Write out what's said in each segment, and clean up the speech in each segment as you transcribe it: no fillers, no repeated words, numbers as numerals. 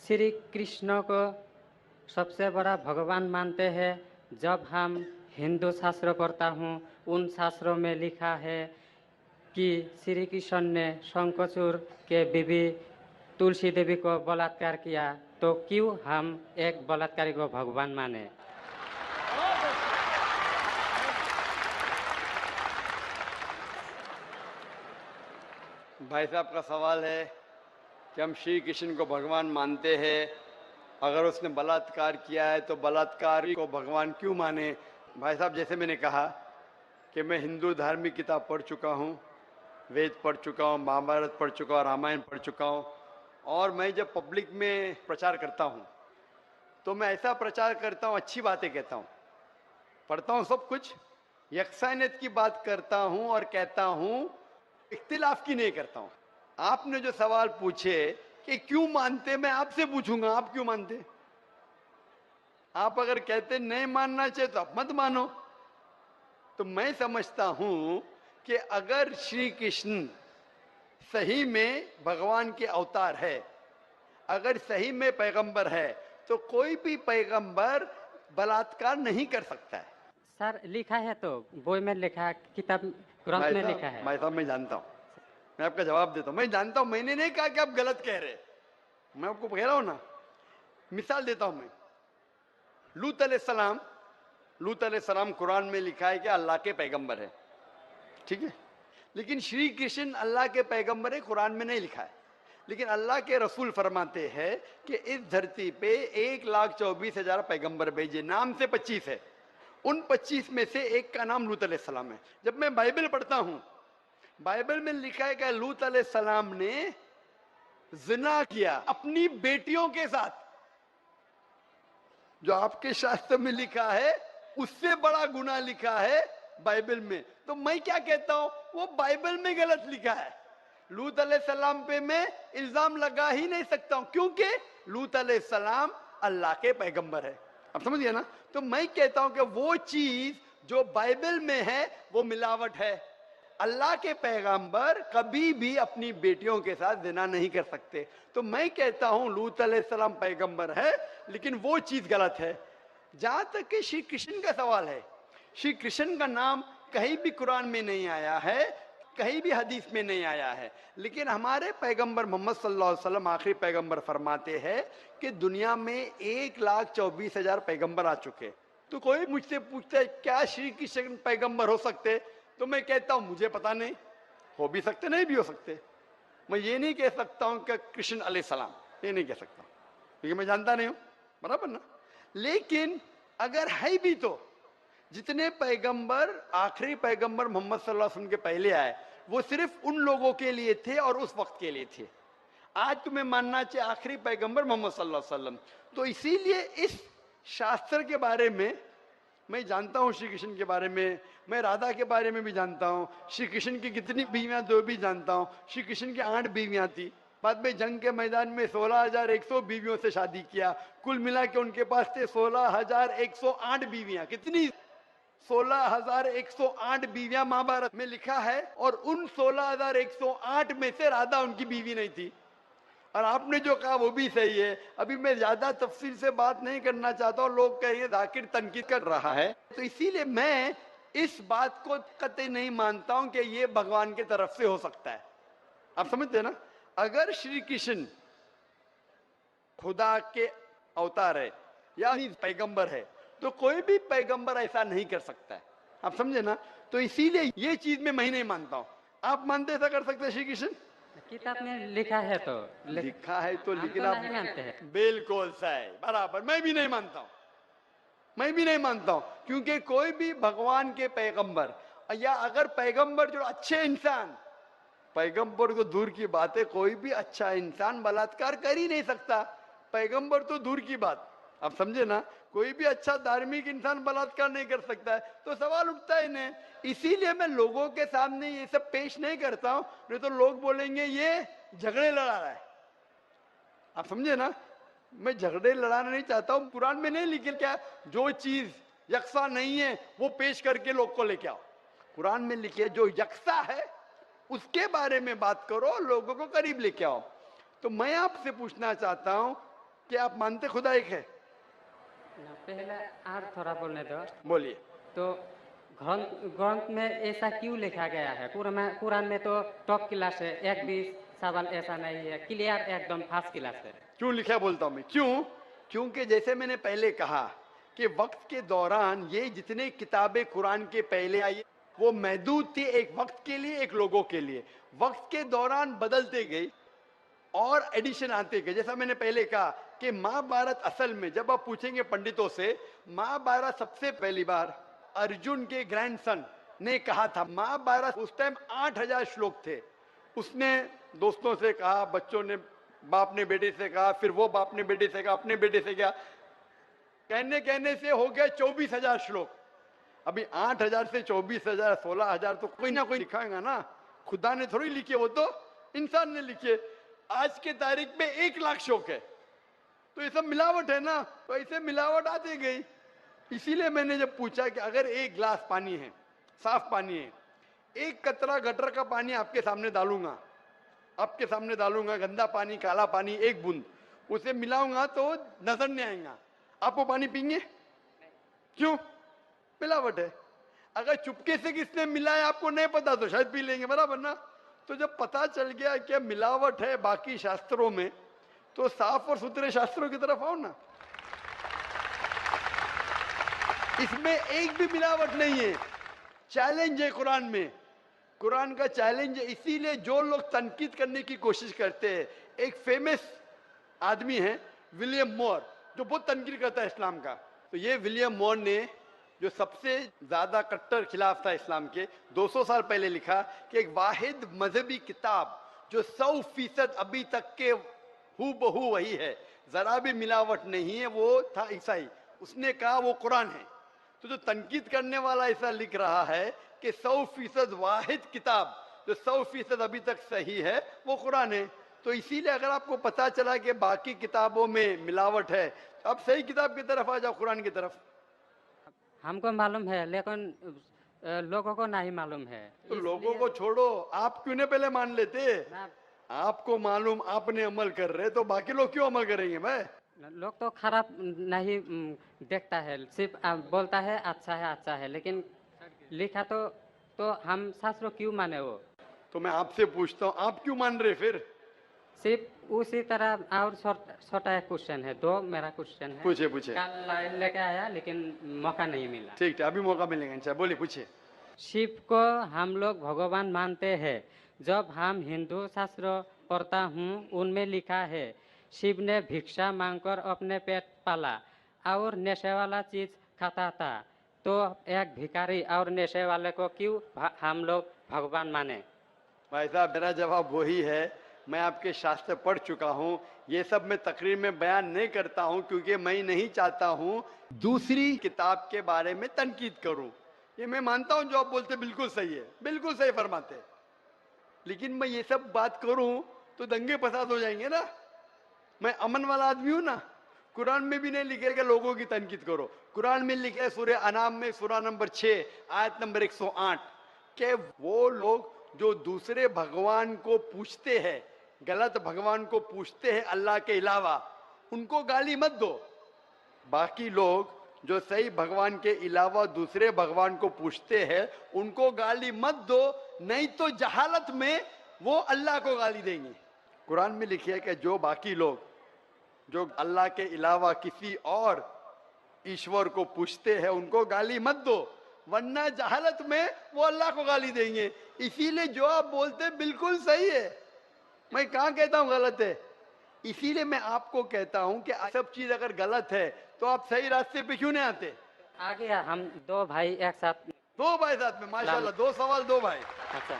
श्री कृष्ण को सबसे बड़ा भगवान मानते हैं। जब हम हिंदू शास्त्र पढ़ता हूँ, उन शास्त्रों में लिखा है कि श्री कृष्ण ने शंखचूड़ के बीवी तुलसी देवी को बलात्कार किया, तो क्यों हम एक बलात्कारी को भगवान माने? भाई साहब का सवाल है कि हम श्री कृष्ण को भगवान मानते हैं, अगर उसने बलात्कार किया है तो बलात्कारी को भगवान क्यों माने। भाई साहब, जैसे मैंने कहा कि मैं हिंदू धार्मिक किताब पढ़ चुका हूँ, वेद पढ़ चुका हूँ, महाभारत पढ़ चुका हूँ, रामायण पढ़ चुका हूँ। और मैं जब पब्लिक में प्रचार करता हूँ तो मैं ऐसा प्रचार करता हूँ, अच्छी बातें कहता हूँ, पढ़ता हूँ सब कुछ, यकसानियत की बात करता हूँ और कहता हूँ, इख्तिलाफ की नहीं करता हूँ। आपने जो सवाल पूछे कि क्यों मानते, मैं आपसे पूछूंगा आप क्यों मानते। आप अगर कहते नहीं मानना चाहिए तो आप मत मानो। तो मैं समझता हूं कि अगर श्री कृष्ण सही में भगवान के अवतार है, अगर सही में पैगंबर है, तो कोई भी पैगंबर बलात्कार नहीं कर सकता है। सर, लिखा है तो बोई में लिखा है, किताब ग्रंथ में लिखा है। भाई साहब, मैं जानता हूं, मैं आपका जवाब देता हूं, मैं जानता हूं। मैंने नहीं कहा कि आप गलत कह रहे, मैं आपको कह रहा हूं ना। मिसाल देता हूं मैं, लूत अलैहिस्सलाम कुरान में लिखा है कि अल्लाह के पैगंबर है, ठीक है। लेकिन श्री कृष्ण अल्लाह के पैगंबर है, कुरान में नहीं लिखा है। लेकिन अल्लाह के रसूल फरमाते हैं कि इस धरती पे 1,24,000 पैगंबर भेजे, नाम से 25 है। उन 25 में से एक का नाम लूत अलैहिस्सलाम है। जब मैं बाइबल पढ़ता हूं, बाइबल में लिखा है कि लूत अलैहिस्सलाम ने जिना किया अपनी बेटियों के साथ। जो आपके शास्त्र में लिखा है उससे बड़ा गुनाह लिखा है बाइबल में। तो मैं क्या कहता हूं, वो बाइबल में गलत लिखा है। लूत अलैहिस्सलाम पे मैं इल्जाम लगा ही नहीं सकता हूं, क्योंकि लूत अलैहिस्सलाम अल्लाह के पैगंबर है। अब समझ गए ना। तो मैं कहता हूं कि वो चीज जो बाइबल में है वो मिलावट है। अल्लाह के पैगंबर कभी भी अपनी बेटियों के साथ जिना नहीं कर सकते। तो मैं कहता हूं लूत अलैहिस्सलाम पैगंबर है, लेकिन वो चीज गलत है। जहां तक कि श्री कृष्ण का सवाल है, श्री कृष्ण का नाम कहीं भी कुरान में नहीं आया है, कहीं भी हदीस में नहीं आया है। लेकिन हमारे पैगंबर मोहम्मद सल्लल्लाहु अलैहि वसल्लम आखिरी पैगंबर फरमाते हैं कि दुनिया में 1,24,000 पैगंबर आ चुके। तो कोई मुझसे पूछता है क्या श्री कृष्ण पैगंबर हो सकते, तो मैं कहता हूं मुझे पता नहीं, हो भी सकते नहीं भी हो सकते। मैं ये नहीं कह सकता हूं कि कृष्ण अलैहिस्सलाम, ये नहीं कह सकता क्योंकि मैं जानता नहीं हूं, बराबर ना। लेकिन अगर है भी तो जितने पैगंबर आखिरी पैगंबर मोहम्मद सल्लल्लाहु अलैहि वसल्लम के पहले आए वो सिर्फ उन लोगों के लिए थे और उस वक्त के लिए थे। आज तुम्हें मानना चाहिए आखिरी पैगंबर मोहम्मद सल्लल्लाहु अलैहि वसल्लम। तो इसीलिए इस शास्त्र के बारे में मैं जानता हूं, श्री कृष्ण के बारे में, मैं राधा के बारे में भी जानता हूं, श्री कृष्ण की कितनी बीवियां दो भी जानता हूं। श्री कृष्ण की 8 बीवियां थी, बाद में जंग के मैदान में 16,100 बीवियों से शादी किया। कुल मिला के उनके पास थे 16,108 बीवियां। कितनी? 16,108 बीवियां महाभारत में लिखा है। और उन 16,108 में से राधा उनकी बीवी नहीं थी। और आपने जो कहा वो भी सही है। अभी मैं ज्यादा तफसील से बात नहीं करना चाहता हूं, लोग कहेंगे जाकिर तनकीद कर रहा है, तो इसीलिए मैं इस बात को कतई नहीं मानता हूं कि ये भगवान की तरफ से हो सकता है। आप समझते हैं ना। अगर श्री कृष्ण खुदा के अवतार है या पैगंबर है, तो कोई भी पैगंबर ऐसा नहीं कर सकता है। आप समझे ना। तो इसीलिए ये चीज में मैं नहीं मानता हूं। आप मानते ऐसा कर सकते हैं श्री कृष्ण? किताब में लिखा है तो लिखा है तो, हम लेकिन तो आप नहीं मानते हैं। बिल्कुल सही, बराबर। मैं भी नहीं मानता हूं, मैं भी नहीं मानता हूं, क्योंकि कोई भी भगवान के पैगंबर या अगर पैगंबर जो अच्छे इंसान, पैगंबर को दूर की बात है, कोई भी अच्छा इंसान बलात्कार कर ही नहीं सकता। पैगंबर तो दूर की बात, आप समझे ना। कोई भी अच्छा धार्मिक इंसान बलात्कार नहीं कर सकता है। तो सवाल उठता ही नहीं। इसीलिए मैं लोगों के सामने ये सब पेश नहीं करता हूं, नहीं तो लोग बोलेंगे ये झगड़े लड़ा रहा है। आप समझे ना। मैं झगड़े लड़ाना नहीं चाहता हूं। कुरान में नहीं लिखे क्या, जो चीज यकसा नहीं है वो पेश करके लोग को लेके आओ। कुरान में लिखे जो यकसा है उसके बारे में बात करो, लोगों को करीब लेके आओ। तो मैं आपसे पूछना चाहता हूं, कि आप मानते खुदा एक है? पहले और थोड़ा बोलने दो। बोलिए। तो ग्रंथ ग्रंथ में ऐसा क्यों लिखा गया है? कुरान में तो टॉप क्लास है, एक भी सवाल ऐसा नहीं है, क्लियर एकदम फर्स्ट क्लास है। क्यों लिखा बोलता हूं मैं, क्यों? क्योंकि जैसे मैंने पहले कहा कि वक्त के दौरान ये जितने किताबें कुरान के पहले आई वो महदूद थी, एक वक्त के लिए, एक लोगों के लिए। वक्त के दौरान बदलते गई और एडिशन आते गए। जैसा मैंने पहले कहा कि महाभारत असल में जब आप पूछेंगे पंडितों से, महाभारत सबसे पहली बार अर्जुन के ग्रैंडसन ने कहा था। महाभारत उस टाइम 8000 श्लोक थे। उसने दोस्तों से कहा, बच्चों ने बाप ने बेटे से कहा, फिर वो बाप ने बेटे से कहा, अपने बेटे से कहा, कहने कहने से हो गया 24,000 श्लोक। अभी 8000 से 24,000 16,000 तो कोई ना कोई लिखाएगा ना, खुदा ने थोड़ी लिखे, वो तो इंसान ने लिखे। आज के तारीख में 1,00,000 श्लोक है, तो ये सब मिलावट है ना, तो ऐसे मिलावट आती गई। इसीलिए मैंने जब पूछा कि अगर एक गिलास पानी है, साफ पानी है, एक कतरा गटर का पानी आपके सामने डालूंगा, आपके सामने डालूंगा, गंदा पानी, काला पानी, एक बूंद उसे मिलाऊंगा तो नजर नहीं आएगा, आप वो पानी पीएंगे? क्यों? मिलावट है। अगर चुपके से किसने मिलाया आपको नहीं पता तो शायद पी लेंगे, बराबर ना? तो जब पता चल गया कि मिलावट है बाकी शास्त्रों में, तो साफ और सुथरे शास्त्रों की तरफ आओ ना। इसमें एक भी मिलावट नहीं है। चैलेंज है कुरान में, कुरान का चैलेंज है। इसीलिए जो लोग तनकीद करने की कोशिश करते हैं, एक फेमस आदमी है विलियम मोर, जो बहुत तनकीद करता है इस्लाम का। तो ये विलियम मोर ने, जो सबसे ज्यादा कट्टर खिलाफ था इस्लाम के, 200 साल पहले लिखा कि एक वाहिद मजहबी किताब जो 100% अभी तक के हूबहू वही है, जरा भी मिलावट नहीं है, वो था ईसाई। उसने कहा वो कुरान है। तो जो तनकीद करने वाला ऐसा लिख रहा है कि 100% वाहिद किताब जो 100% अभी तक सही है वो कुरान है। तो इसीलिए अगर आपको पता चला कि बाकी किताबों में मिलावट है, तो आप सही किताब की तरफ आ जाओ, कुरान की तरफ। हमको मालूम है, लेकिन लोगों को नहीं मालूम है। तो लोगों को छोड़ो, आप क्यों नहीं पहले मान लेते? ना- आपको मालूम, आपने अमल कर रहे, तो बाकी लोग क्यों अमल करेंगे भाई? लोग तो खराब नहीं देखता है, सिर्फ बोलता है अच्छा है, लेकिन लिखा तो हम शास्त्रों क्यों माने वो? तो मैं आपसे पूछता हूँ, आप क्यों मान रहे फिर? सिर्फ उसी तरह। और छोटा एक क्वेश्चन है, दो मेरा क्वेश्चन है। पूछे पूछे। कल लेके आया लेकिन मौका नहीं मिला। ठीक है, अभी मौका मिलेगा इंशाल्लाह। बोलिए, पूछिए। शिव को हम लोग भगवान मानते हैं। जब हम हिंदू शास्त्र पढ़ता हूँ, उनमें लिखा है शिव ने भिक्षा मांगकर अपने पेट पाला और नशे वाला चीज खाता था। तो एक भिखारी और नशे वाले को क्यों हम लोग भगवान माने? भाई साहब, मेरा जवाब वही है। मैं आपके शास्त्र पढ़ चुका हूँ। ये सब मैं तकरीर में बयान नहीं करता हूँ, क्योंकि मैं नहीं चाहता हूँ दूसरी किताब के बारे में तनकीद करूँ। ये मैं मानता हूँ जो आप बोलते बिल्कुल सही है, बिल्कुल सही फरमाते, लेकिन मैं ये सब बात करूँ तो दंगे फसाद हो जाएंगे ना। मैं अमन वाला आदमी हूँ ना। कुरान में भी नहीं लिखे कि लोगों की तनकीद करो। कुरान में लिखे है सूरह अनाम में, सूरह नंबर 6 आयत नंबर 108, कि वो लोग जो दूसरे भगवान को पूछते हैं, गलत भगवान को पूछते हैं अल्लाह के अलावा, उनको गाली मत दो। बाकी लोग जो सही भगवान के अलावा दूसरे भगवान को पूछते हैं, उनको गाली मत दो, नहीं तो जहालत में वो अल्लाह को गाली देंगे। कुरान में लिखे है कि जो बाकी लोग जो अल्लाह के अलावा किसी और ईश्वर को पूछते हैं, उनको गाली मत दो, वरना जहालत में वो अल्लाह को गाली देंगे। इसीलिए जो आप बोलते बिल्कुल सही है, मैं कहाँ कहता हूँ गलत है। इसीलिए मैं आपको कहता हूँ कि सब चीज अगर गलत है तो आप सही रास्ते पे क्यों नहीं आते? आ गया, हम दो भाई एक साथ। दो भाई साथ में, माशाल्लाह, 2 सवाल 2 भाई, अच्छा,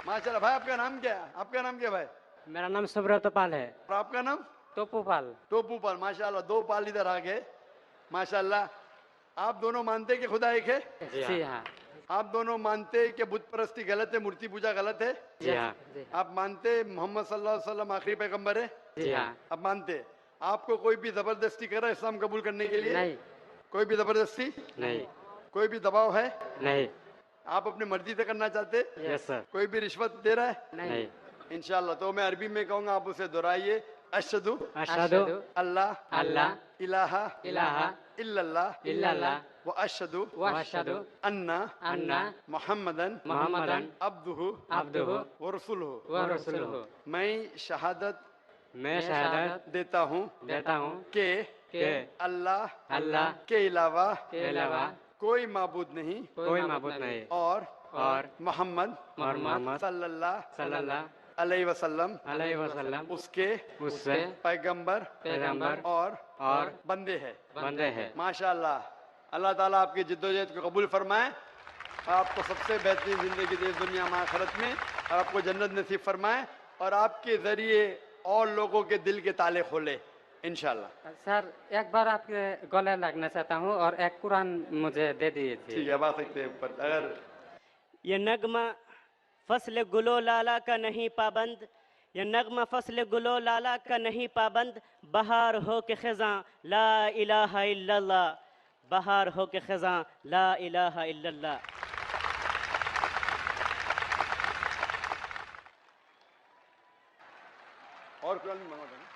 माशाल्लाह। भाई आपका नाम क्या है? आपका नाम क्या भाई? मेरा नाम सुब्रत पाल है। और आपका नाम? टोपू पाल। टोपू पाल, माशाल्लाह। 2 पाल इधर आ गए, माशाल्लाह। आप दोनों मानते हैं कि खुदा एक है? जी हाँ। आप दोनों मानते हैं कि बुत परस्ती गलत है, मूर्ति पूजा गलत है? जी हाँ। आप मानते हैं मोहम्मद सल्लल्लाहु अलैहि वसल्लम आखिरी पैगंबर है? जी हाँ। आप मानते हैं? आपको कोई भी जबरदस्ती कर रहा है इस्लाम कबूल करने के लिए? नहीं। कोई भी जबरदस्ती नहीं। कोई भी दबाव है? नहीं। आप अपनी मर्जी से करना चाहते? Yes sir. कोई भी रिश्वत दे रहा है? नहीं। इंशाल्लाह। तो मैं अरबी में कहूंगा, आप उसे दोहराइए। अशहदु अशहदु अल्लाह अल्लाह इलाहा इलाहा इल्लल्लाह इल्लल्लाह व अशहदु व अशहदु अन्ना अन्ना मुहम्मदन मुहम्मदन अब्दुहु अब्दुहु व रसूलुहु। व रसूलुहु। मैं शहादत मैं शहादत देता हूँ देता हूँ कि कि अल्लाह अल्लाह के अलावा के अलावा कोई माबूद नहीं कोई माबूद नहीं और मोहम्मद मोहम्मद सल्लल्लाहु सल्लल्लाहु अलैहि वसल्लम अलैहि वसल्लम उसके उससे पैगंबर पैगंबर और बंदे हैं। बंदे हैं। माशाअल्लाह, अल्लाह ताला आपकी जिद्दोजहद को कबूल फरमाए, आपको सबसे बेहतरीन जिंदगी दे दुनिया में आखिरत में, और आपको जन्नत नसीब फरमाए, और आपके जरिए और लोगों के दिल के ताले खोले इंशाल्लाह। सर एक बार आपके गले लगना चाहता हूँ और एक कुरान मुझे दे दीजिए। ठीक है, बात सकते हैं ऊपर। अगर ये नगमा फसल गुलो लाला का नहीं पाबंद, ये नगमा फसल गुलो लाला का नहीं पाबंद, बहार हो के खिज़ां ला इलाहा इल्लल्लाह, बहार हो के खिज़ां ला इलाहा इल्लल्लाह। और कुरान में मंगा देना।